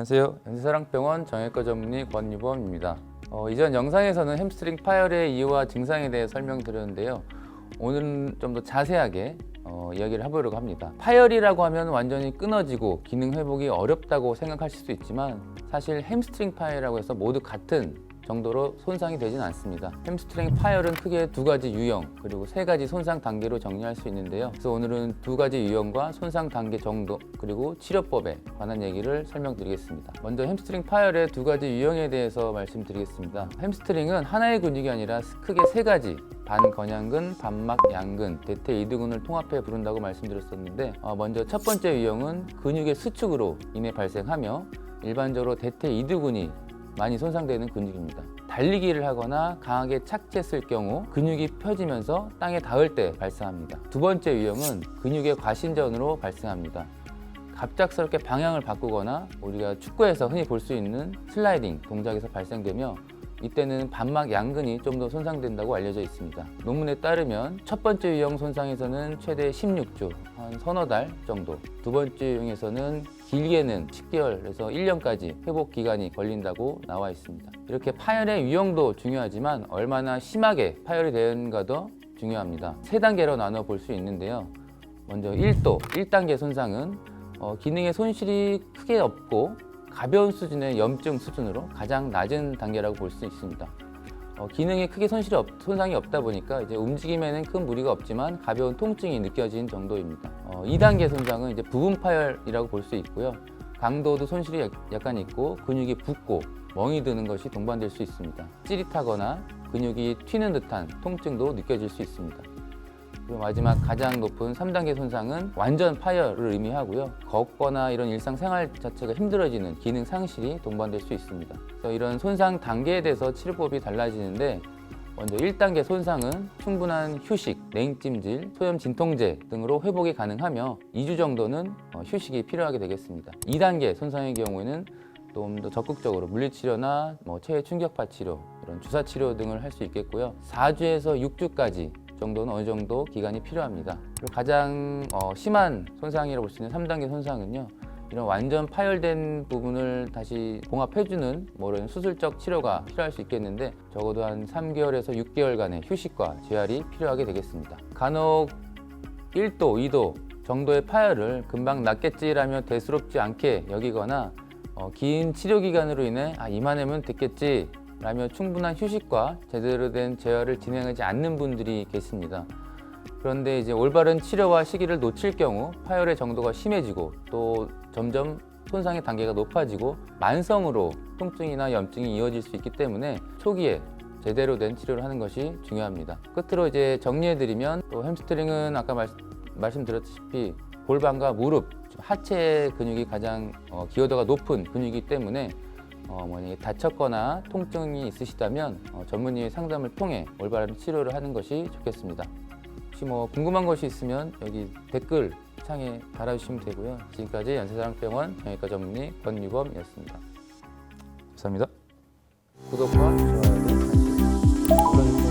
안녕하세요. 연세사랑병원 정형외과 전문의 권유범입니다. 이전 영상에서는 햄스트링 파열의 이유와 증상에 대해 설명드렸는데요. 오늘은 좀 더 자세하게 이야기를 해보려고 합니다. 파열이라고 하면 완전히 끊어지고 기능 회복이 어렵다고 생각하실 수 있지만 사실 햄스트링 파열이라고 해서 모두 같은 정도로 손상이 되진 않습니다. 햄스트링 파열은 크게 두 가지 유형 그리고 세 가지 손상 단계로 정리할 수 있는데요. 그래서 오늘은 두 가지 유형과 손상 단계 정도 그리고 치료법에 관한 얘기를 설명드리겠습니다. 먼저 햄스트링 파열의 두 가지 유형에 대해서 말씀드리겠습니다. 햄스트링은 하나의 근육이 아니라 크게 세 가지 반건양근, 반막 양근, 대퇴 이두근을 통합해 부른다고 말씀드렸었는데 먼저 첫 번째 유형은 근육의 수축으로 인해 발생하며 일반적으로 대퇴 이두근이 많이 손상되는 근육입니다. 달리기를 하거나 강하게 착지했을 경우 근육이 펴지면서 땅에 닿을 때 발생합니다. 두 번째 유형은 근육의 과신전으로 발생합니다. 갑작스럽게 방향을 바꾸거나 우리가 축구에서 흔히 볼 수 있는 슬라이딩 동작에서 발생되며 이때는 반막 양근이 좀 더 손상된다고 알려져 있습니다. 논문에 따르면 첫 번째 유형 손상에서는 최대 16주, 한 서너 달 정도, 두 번째 유형에서는 길게는 10개월에서 1년까지 회복 기간이 걸린다고 나와 있습니다. 이렇게 파열의 유형도 중요하지만 얼마나 심하게 파열이 되는가도 중요합니다. 세 단계로 나눠 볼 수 있는데요. 먼저 1도, 1단계 손상은 기능의 손실이 크게 없고 가벼운 수준의 염증 수준으로 가장 낮은 단계라고 볼 수 있습니다. 기능에 크게 손상이 없다 보니까 이제 움직임에는 큰 무리가 없지만 가벼운 통증이 느껴진 정도입니다. 2단계 손상은 이제 부분 파열이라고 볼 수 있고요. 강도도 손실이 약간 있고 근육이 붓고 멍이 드는 것이 동반될 수 있습니다. 찌릿하거나 근육이 튀는 듯한 통증도 느껴질 수 있습니다. 그리고 마지막 가장 높은 3단계 손상은 완전 파열을 의미하고요. 걷거나 이런 일상생활 자체가 힘들어지는 기능 상실이 동반될 수 있습니다. 그래서 이런 손상 단계에 대해서 치료법이 달라지는데 먼저 1단계 손상은 충분한 휴식, 냉찜질, 소염 진통제 등으로 회복이 가능하며 2주 정도는 휴식이 필요하게 되겠습니다. 2단계 손상의 경우에는 좀 더 적극적으로 물리치료나 체외 충격파 치료, 이런 주사 치료 등을 할 수 있겠고요. 4주에서 6주까지 정도는 어느 정도 기간이 필요합니다. 그리고 가장 심한 손상이라고 볼 수 있는 3단계 손상은요. 이런 완전 파열된 부분을 다시 봉합해주는 이런 수술적 치료가 필요할 수 있겠는데 적어도 한 3개월에서 6개월간의 휴식과 재활이 필요하게 되겠습니다. 간혹 1도, 2도 정도의 파열을 금방 낫겠지라며 대수롭지 않게 여기거나 긴 치료 기간으로 인해 이만하면 됐겠지 라며 충분한 휴식과 제대로 된 재활을 진행하지 않는 분들이 계십니다. 그런데 이제 올바른 치료와 시기를 놓칠 경우 파열의 정도가 심해지고 또 점점 손상의 단계가 높아지고 만성으로 통증이나 염증이 이어질 수 있기 때문에 초기에 제대로 된 치료를 하는 것이 중요합니다. 끝으로 이제 정리해드리면 또 햄스트링은 아까 말씀드렸다시피 골반과 무릎, 하체 근육이 가장 기여도가 높은 근육이기 때문에 만약에 다쳤거나 통증이 있으시다면 전문의의 상담을 통해 올바른 치료를 하는 것이 좋겠습니다. 혹시 궁금한 것이 있으면 여기 댓글 창에 달아주시면 되고요. 지금까지 연세사랑병원 정형외과 전문의 권유범이었습니다. 감사합니다. 구독과 좋아요,